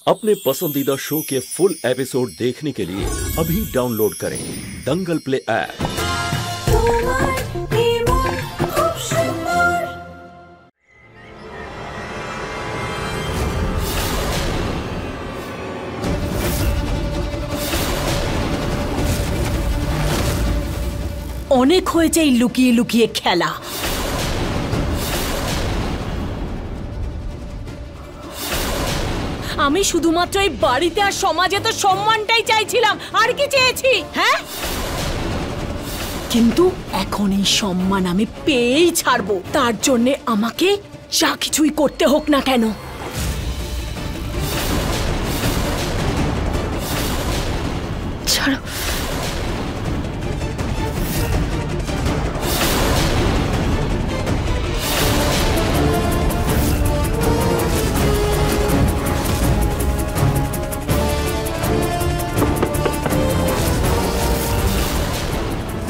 अपने पसंदीदा शो के फुल एपिसोड देखने के लिए अभी डाउनलोड करें दंगल प्ले ऐप। অনেক হয়েছে এই লুকিয়ে লুকিয়ে খেলা। আমি শুধুমাত্র এই বাড়িতে আর সমাজে তো সম্মানটাই চাইছিলাম, আর কি চেয়েছি? হ্যাঁ, কিন্তু এখন এই সম্মান আমি পেয়েই ছাড়বো। তার জন্য আমাকে যা কিছুই করতে হোক না কেন। ছাড়ো।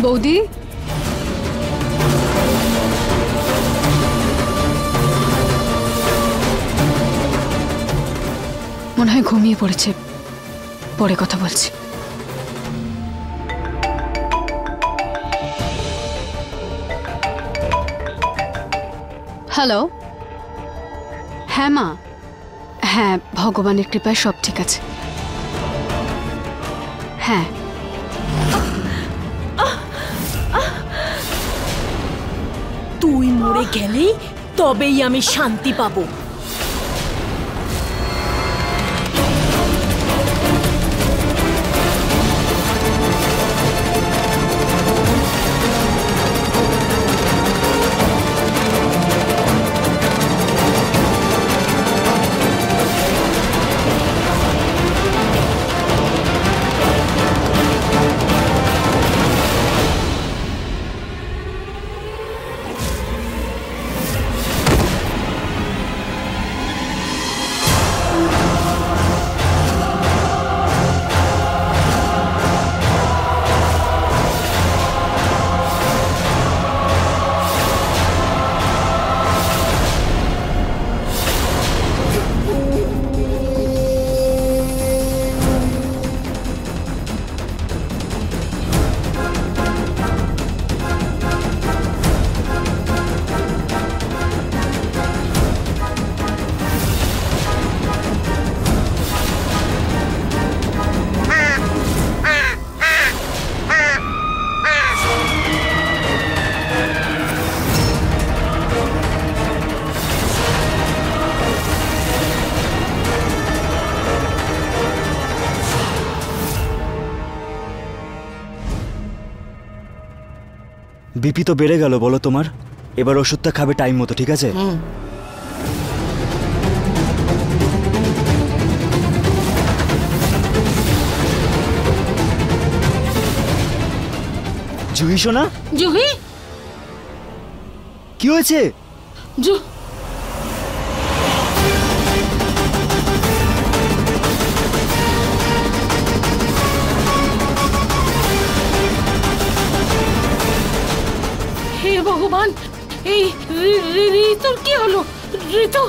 বৌদি, মনে হয় ঘুমিয়ে পড়েছে, পরে কথা বলছি। হ্যালো। হ্যাঁ মা, হ্যাঁ ভগবানের কৃপায় সব ঠিক আছে। হ্যাঁ তুই মরে গেলেই তবেই আমি শান্তি পাবো। বিপি তো বেড়ে গেল বলো তোমার, এবার ওষুধটা খাবে টাইম মতো, ঠিক আছে? জুহি শোনা। জুহি, কি হয়েছে? হে ভগবান, এই ঋতুর কি হলো? ঋতু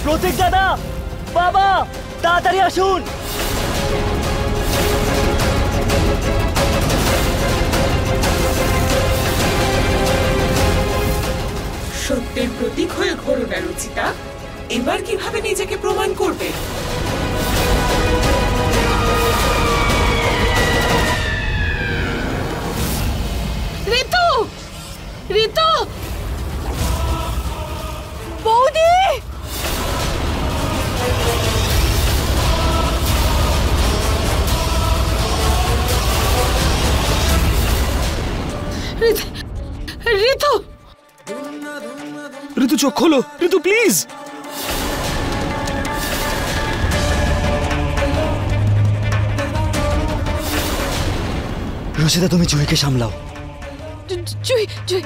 প্রতীক দাদা, বাবা তাড়াতাড়ি আসুন। সত্যের প্রতীক হয়ে ঘোরো না রুচিতা, এবার কিভাবে নিজেকে প্রমাণ করবে? ঋতু, ঋতু, বৌদি, ঋতু, ঋতু চোখ খোলো, ঋতু প্লিজ। রুচিতা তুমি জুহিকে সামলাও। জুহি, জুহি,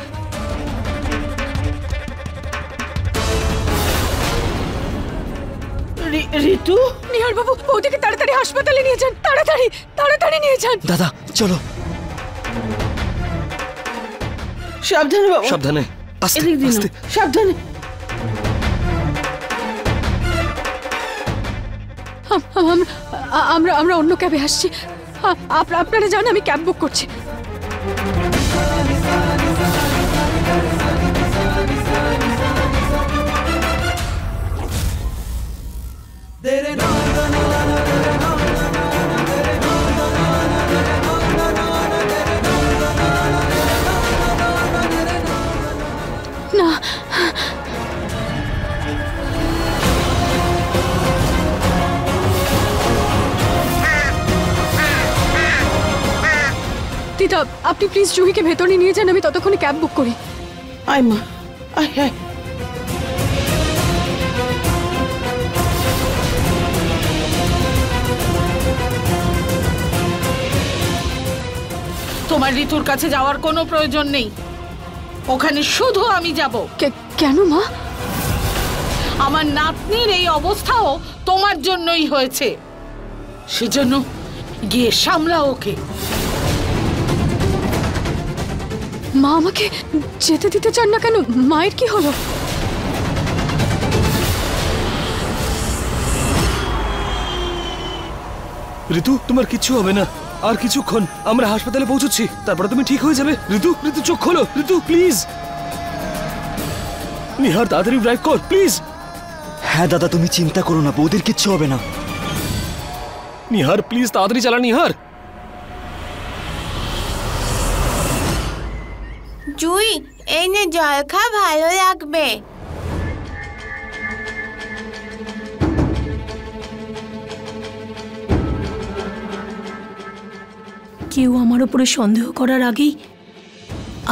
ঋতু, নিহার বাবু বৌদিকে তাড়াতাড়ি হাসপাতালে নিয়ে যান, তাড়াতাড়ি তাড়াতাড়ি নিয়ে যান। দাদা চলো। সাবধানে বাবা, সাবধানে, আস্তে এদিক দিন, আস্তে। সাবধানে। আমরা আমরা অন্য ক্যাবে আসছি। আপনারা যান, আমি ক্যাব বুক করছি। না, দিদা আপনি প্লিজ জুহিকে ভেতরে নিয়ে যান, আমি ততক্ষণে ক্যাব বুক করি। আয় মা, আয় আয়। তোমার ঋতুর কাছে যাওয়ার কোনো প্রয়োজন নেই, ওখানে শুধু আমি যাব। কেন মা? আমার নাতনির এই অবস্থাও তোমার জন্যই হয়েছে, সেজন্য গিয়ে সামলাও ওকে। মা আমাকে যেতে দিতে চান না কেন? মায়ের কি হলো? ঋতু তোমার কিচ্ছু হবে না, আর কিছুক্ষণ আমরা হাসপাতালে পৌঁছচ্ছি, তারপরে তুমি ঠিক হয়ে যাবে। ঋতু, ঋতু চোখ খোলো, ঋতু প্লিজ। নিহার তাড়াতাড়ি ড্রাইভ কর প্লিজ। হ্যাঁ দাদা, তুমি চিন্তা করো না, বৌদির কিচ্ছু হবে না। নিহার প্লিজ তাড়াতাড়ি চালা নিহার। জুই, এই নে জল খা, ভালো লাগবে। কেউ আমার উপরে সন্দেহ করার আগেই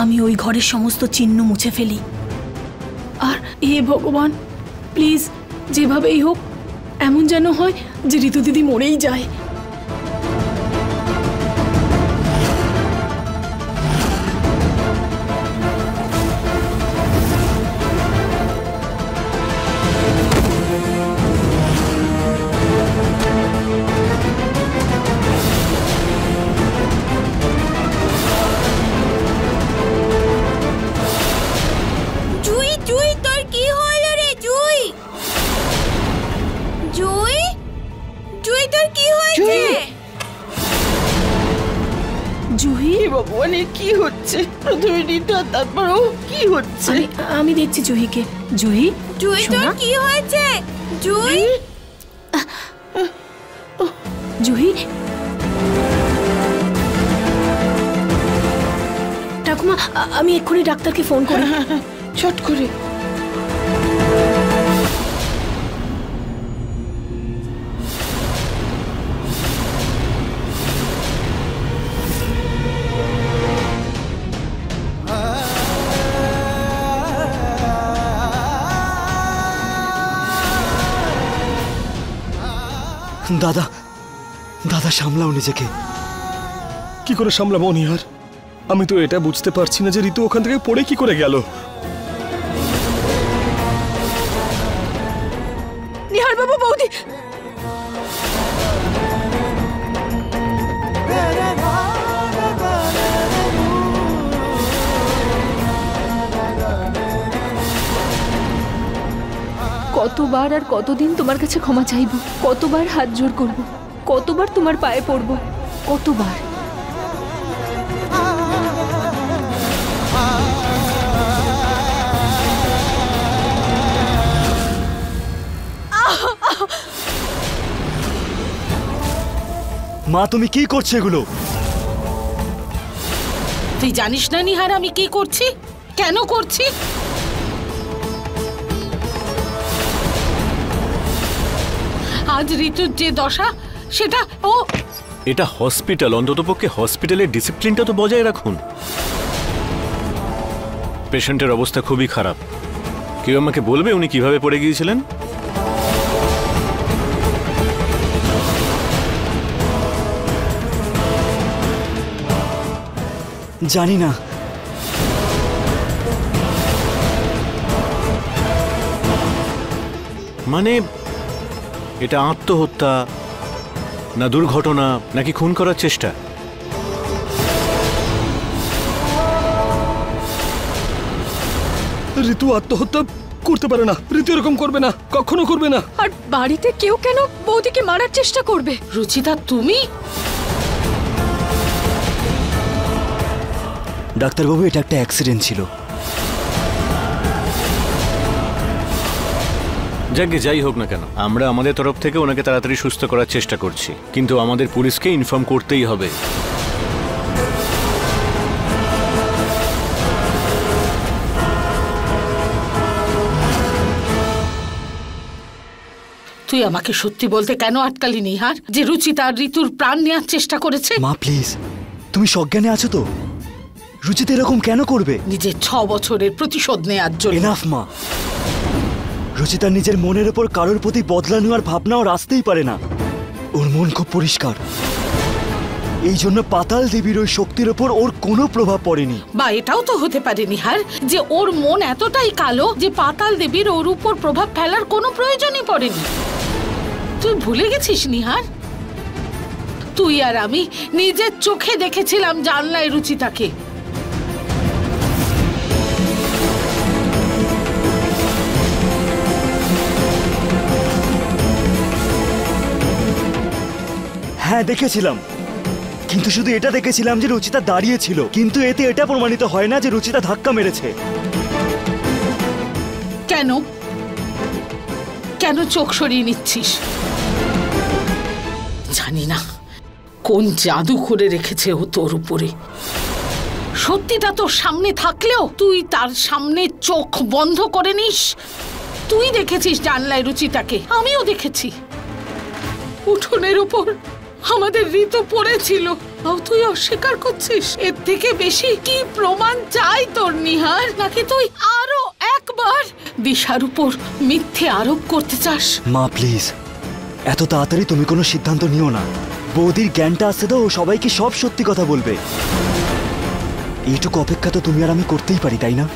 আমি ওই ঘরের সমস্ত চিহ্ন মুছে ফেলি। আর হে ভগবান, প্লিজ যেভাবেই হোক এমন যেন হয় যে ঋতু দিদি মরেই যায়। জুই, জুই তোর কি হলো রে? জুই, জুই, জুই তোর কি হয়েছে? জুহি, হে ভগবান, এ কি হচ্ছে? প্রথমে ঋতু, তারপরও কি হচ্ছে? আমি দেখছি জুহিকে। জুহি, জুই তোর সোনা, কি হয়েছে? জুই, জুহি। ঠাকুমা, আমি এক্ষুনি ডাক্তারকে ফোন করি। চট করে। দাদা, দাদা সামলাও নিজেকে। কি করে সামলাবো নিহার? আমি তো এটা বুঝতে পারছি না যে ঋতু ওখান থেকে পড়ে কি করে গেল। নিহার বাবু, বৌদি। কতবার আর কতদিন তোমার কাছে ক্ষমা চাইবো? কতবার হাত জোড় করব? কতবার তোমার পায়ে পড়ব? কতবার? মা তুমি কি করছো এগুলো? তুই জানিস না নিহার আমি কি করছি, কেন করছি? আজ ঋতুর যে দশা, সেটা ও। এটা হসপিটাল, অন্ততপক্ষে হসপিটালের ডিসিপ্লিনটা তো বজায় রাখুন। পেশেন্টের অবস্থা খুবই খারাপ। কেউ আমাকে বলবে উনি কিভাবে পড়ে গিয়েছিলেন? জানি না। মানে এটা আত্মহত্যা না দুর্ঘটনা নাকি খুন করার চেষ্টা? ঋতু আত্মহত্যা করতে পারে না। ঋতু এরকম করবে না, কখনো করবে না। আর বাড়িতে কেউ কেন বৌদিকে মারার চেষ্টা করবে? রুচিতা তুমি? ডাক্তারবাবু, এটা একটা অ্যাক্সিডেন্ট ছিল। যাকে যাই হোক না কেন, আমরা আমাদের তরফ থেকে ওনাকে তাড়াতাড়ি সুস্থ করার চেষ্টা করছি, কিন্তু আমাদের পুলিশকে ইনফর্ম করতেই হবে। তুই আমাকে সত্যি বলতে কেন আটকালি নিহার যে রুচিতা আর ঋতুর প্রাণ নেওয়ার চেষ্টা করেছে? মা প্লিজ, তুমি সজ্ঞানে আছো তো? রুচিতা এরকম কেন করবে? নিজের 6 বছরের প্রতিশোধ নেওয়ার জন্য। এনাফ মা। রুচিতা নিজের মনের ওপর কারোর প্রতি বদলা নেওয়ার ভাবনাও আসতেই পারে না। ওর মন খুব পরিষ্কার, এই জন্য পাতাল দেবীর ওই শক্তির ওপর ওর কোনো প্রভাব পড়েনি। বা এটাও তো হতে পারে নিহার যে ওর মন এতটাই কালো যে পাতাল দেবীর ওর উপর প্রভাব ফেলার কোনো প্রয়োজনই পড়েনি। তুই ভুলে গেছিস নিহার? তুই আর আমি নিজের চোখে দেখেছিলাম জানলায় রুচিতাকে। হ্যাঁ দেখেছিলাম, কিন্তু শুধু এটা দেখেছিলাম যে রুচিতা দাঁড়িয়ে ছিল, কিন্তু এতে এটা প্রমাণিত হয় না যে রুচিতা ধাক্কা মেরেছে। কেন কেন চোখ সরিয়ে নিচ্ছিস? জানি না কোন জাদু করে রেখেছে ও তোর উপরে। সত্যিটা তোর সামনে থাকলেও তুই তার সামনে চোখ বন্ধ করে নিস। তুই দেখেছিস জানলায় রুচিতাকে, আমিও দেখেছি। উঠোনের উপর আমাদের ঋতু পড়েছিল, তুই অস্বীকার করছিস। এর থেকে বেশি কি প্রমাণ চাই তোর নিহার? নাকি তুই আরো একবার দিশার উপর মিথ্যে আরোপ করতে চাস? মা প্লিজ, এত তাড়াতাড়ি তুমি কোনো সিদ্ধান্ত নিও না। বৌদির জ্ঞানটা আসতে দাও, ও সবাইকে সব সত্যি কথা বলবে। এইটুকু অপেক্ষা তো তুমি আর আমি করতেই পারি, তাই না?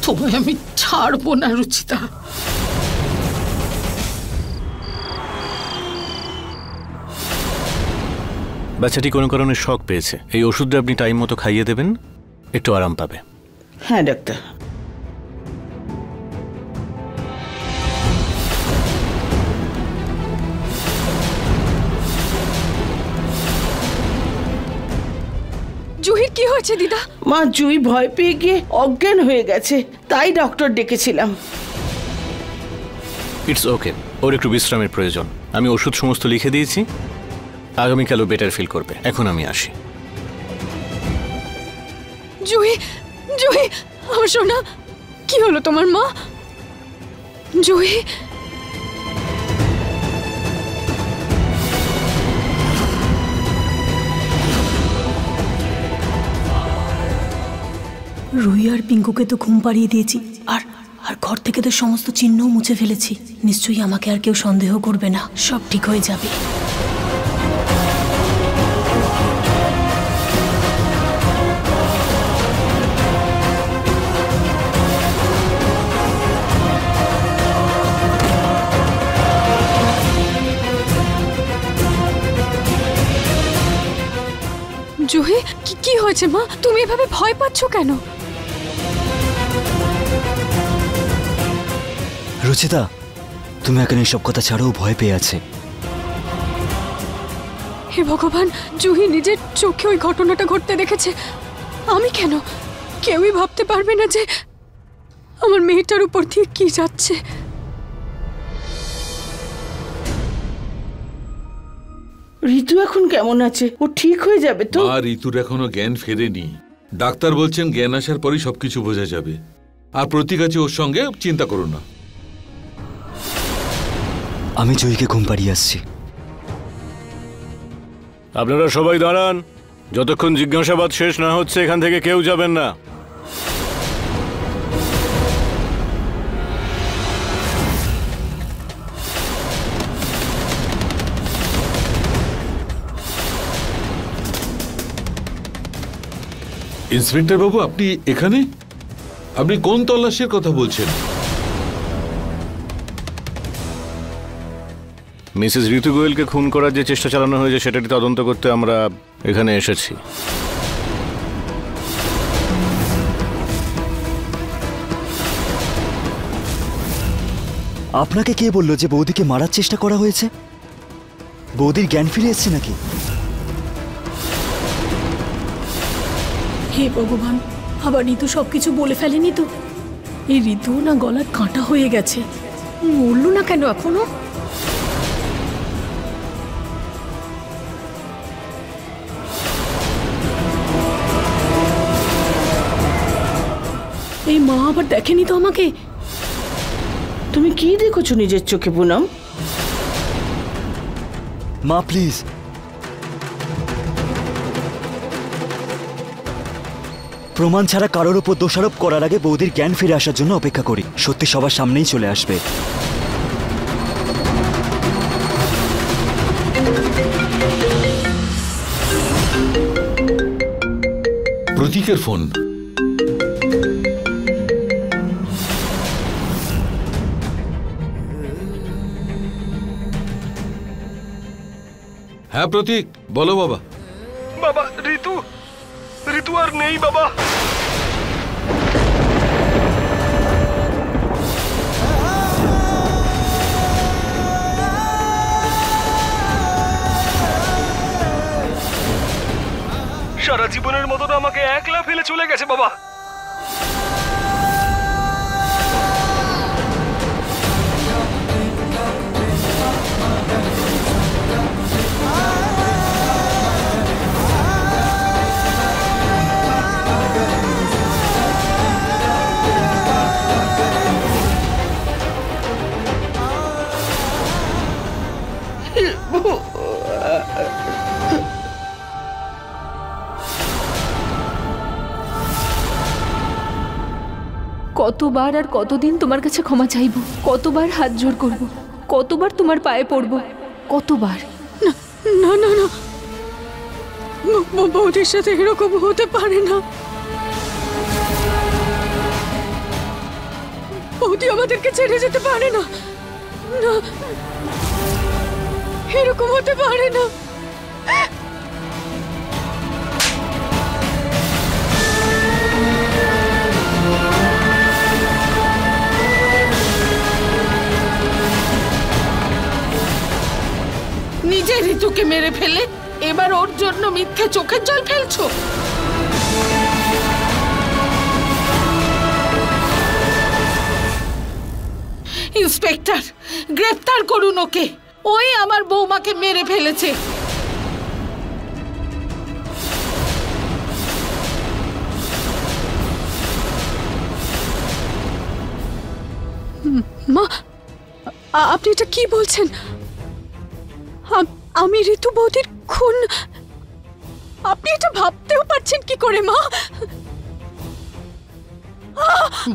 তোমায় আমি ছাড়বো না রুচিতা। বাচ্চাটি কোনো কারণে শক পেয়েছে। এই ওষুধটা আপনি টাইম মতো খাইয়ে দেবেন, একটু আরাম পাবে। হ্যাঁ ডাক্তার। জুহির কি হয়েছে দিদা? মা, জুই ভয় পেয়ে গিয়ে অজ্ঞান হয়ে গেছে, তাই ডক্টর ডেকেছিলাম। ইটস ওকে, ওর একটু বিশ্রামের প্রয়োজন। আমি ওষুধ সমস্ত লিখে দিয়েছি, আগামীকালও বেটার ফিল করবে। এখন আমি আসি। জুহি, জুহি আমার সোনা, কি হলো তোমার? মা জুহি, রুহি আর পিঙ্কুকে তো ঘুম পাড়িয়ে দিয়েছি, আর আর ঘর থেকে তো সমস্ত চিহ্নও মুছে ফেলেছি। নিশ্চয়ই আমাকে আর কেউ সন্দেহ করবে না, সব ঠিক হয়ে যাবে। জুহি কি হয়েছে মা? তুমি এভাবে ভয় পাচ্ছ কেন? রুচিতা, তুমি এখন এইসব কথা ছাড়াও ভয় পেয়ে আছে। হে ভগবান, জুহি নিজের চোখে ওই ঘটনাটা ঘটতে দেখেছে। আমি কেন? কেউই ভাবতে পারবে না যে আমার মেয়েটার উপর দিয়ে কি যাচ্ছে। ঋতু এখন কেমন আছে? ও ঠিক হয়ে যাবে তো? আর ঋতুর এখনো জ্ঞান ফেরেনি। ডাক্তার বলছেন জ্ঞান আসার পরই সবকিছু বোঝা যাবে। আর প্রতীক আছে ওর সঙ্গে, চিন্তা করো না। আমি জয়ীকে ঘুম পাড়িয়ে আসছি। আপনারা সবাই দাঁড়ান, যতক্ষণ জিজ্ঞাসাবাদ শেষ না হচ্ছে এখান থেকে কেউ যাবেন না। ইন্সপেক্টর বাবু, আপনি এখানে? আপনি কোন তল্লাশির কথা বলছেন? মিসেস ঋতু গোয়েলকে খুন করার যে চেষ্টা চালানো হয়েছে সেটাটি তদন্ত করতে আমরা এখানে এসেছি। আপনাকে কে বললো যে বৌদিকে মারার চেষ্টা করা হয়েছে? বৌদির জ্ঞান ফিরে এসছে নাকি? হে ভগবান, আবার ঋতু সবকিছু বলে ফেলেনি তো? এই ঋতু না গলার কাঁটা হয়ে গেছে, মরল না কেন এখনো? এই মা আবার দেখেনি তো আমাকে? তুমি কি দেখেছো নিজের চোখে পুনম? মা প্লিজ, প্রমাণ ছাড়া কারোর উপর দোষারোপ করার আগে বৌদির জ্ঞান ফিরে আসার জন্য অপেক্ষা করি। সত্যি সবার সামনেই চলে আসবে। প্রতীকের ফোন। হ্যাঁ প্রতীক, বলো বাবা। বাবা, ঋতু ঋতু আর নেই বাবা। সারা জীবনের মতন আমাকে একলা ফেলে চলে গেছে বাবা। কতবার আর কতদিন তোমার কাছে ক্ষমা চাইবো? কতবার হাত জোড় করব? কতবার তোমার পায়ে পড়ব? কতবার? না না না না, বৌদির সাথে এরকম হতে পারে না। বৌদি আমাদেরকে ছেড়ে যেতে পারে না। না, এরকম হতে পারে না। নিজে ঋতুকে মেরে ফেলে এবার ওর জন্য মিথ্যে চোখের জল ফেলছো? ইন্সপেক্টর, গ্রেফতার করুন ওকে। ওই আমার বৌমাকে মেরে ফেলেছে। মা, আপনি এটা কি বলছেন? আমি ঋতু বৌদির খুন? আপনি এটা ভাবতেও পারছেন কি করে মা?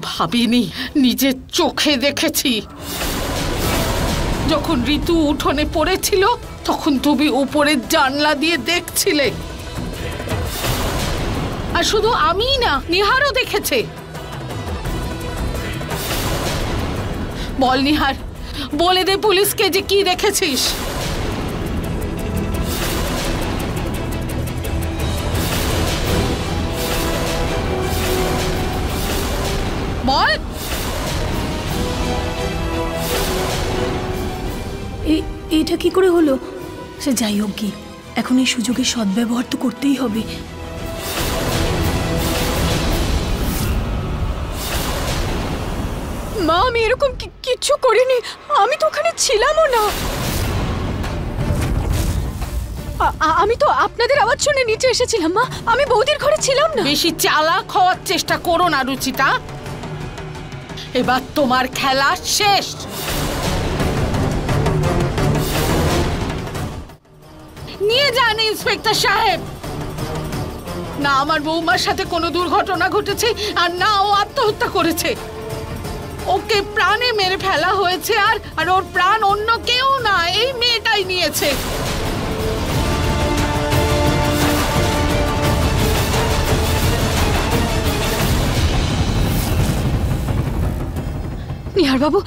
ভাবিনি, নিজের চোখে দেখেছি। যখন ঋতু উঠোনে পড়েছিল তখন তুমি উপরের জানলা দিয়ে দেখছিলে। আর শুধু আমিই না, নিহারও দেখেছে। বল নিহার, বলে দে পুলিশকে যে কি দেখেছিস। বল। এটা কি করে হলো? সে যাই হোক কি, এখন এই সুযোগের সদ্ব্যবহার তো করতেই হবে। মা, আমি এরকম কিছু করিনি। আমি তো ওখানে ছিলামও না। আমি তো আপনাদের আওয়াজ শুনে নিচে এসেছিলাম মা। আমি বৌদির ঘরে ছিলাম না। বেশি চালাক হওয়ার চেষ্টা করো না রুচিতা। এবার তোমার খেলা শেষ। নিয়ে যান ইন্সপেক্টর সাহেব। না আমার বৌমার সাথে কোনো দুর্ঘটনা ঘটেছে, আর না ও আত্মহত্যা করেছে। ওকে প্রাণে মেরে ফেলা হয়েছে, আর ওর প্রাণ অন্য কেউ না, এই মেয়েটাই নিয়েছে। নিহার বাবু,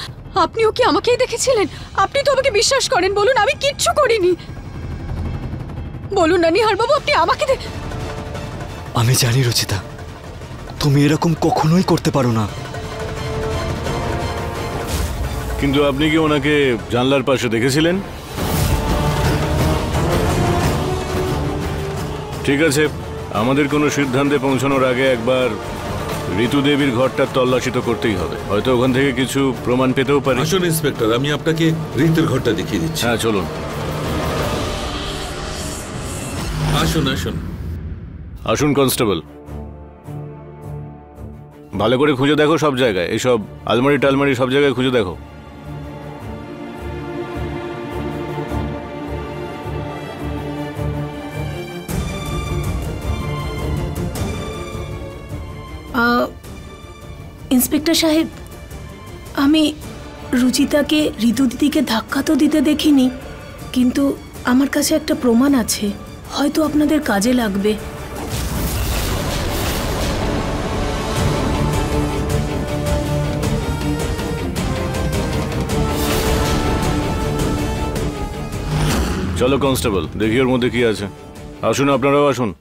আপনিও কি আমাকেই দেখেছিলেন? আপনি তো আমাকে বিশ্বাস করেন, বলুন আমি কিচ্ছু করিনি। বলুন না নিহার বাবু, আপনি আমাকে আমি জানি রচিতা, তুমি এরকম কখনোই করতে পারো না। কিন্তু আপনি কি ওনাকে জানলার পাশে দেখেছিলেন? ঠিক আছে, আমাদের কোনো সিদ্ধান্তে পৌঁছানোর আগে একবার ঋতু দেবীর ঘরটা তল্লাশি তো করতেই হবে। হয়তো ওখান থেকে কিছু প্রমাণ পেতেও পারি। আসুন ইন্সপেক্টর, আমি আপনাকে ঋতুর ঘরটা দেখিয়ে দিচ্ছি। হ্যাঁ চলুন। আসুন আসুন আসুন কনস্টেবল, ভালো করে খুঁজে দেখো সব জায়গায়, এসব আলমারি টালমারি সব জায়গায় খুঁজে দেখো। ইন্সপেক্টর সাহেব, আমি রুচিতাকে ঋতু দিদিকে ধাক্কা তো দিতে দেখিনি, কিন্তু আমার কাছে একটা প্রমাণ আছে, হয়তো আপনাদের কাজে লাগবে। চলো কনস্টেবল, দেখি ওর মধ্যে কি আছে। আসুন, আপনারাও আসুন।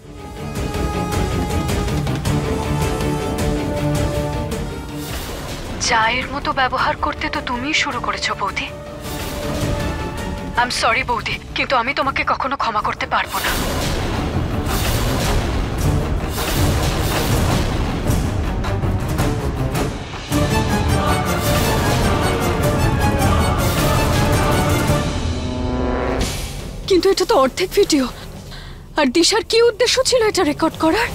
চায়ের মতো ব্যবহার করতে তো তুমিই শুরু করেছো বৌদি। আই এম সরি বৌদি, কিন্তু আমি তোমাকে কখনো ক্ষমা করতে পারবো না। কিন্তু এটা তো অর্ধেক ভিডিও, আর দিশার কি উদ্দেশ্য ছিল এটা রেকর্ড করার?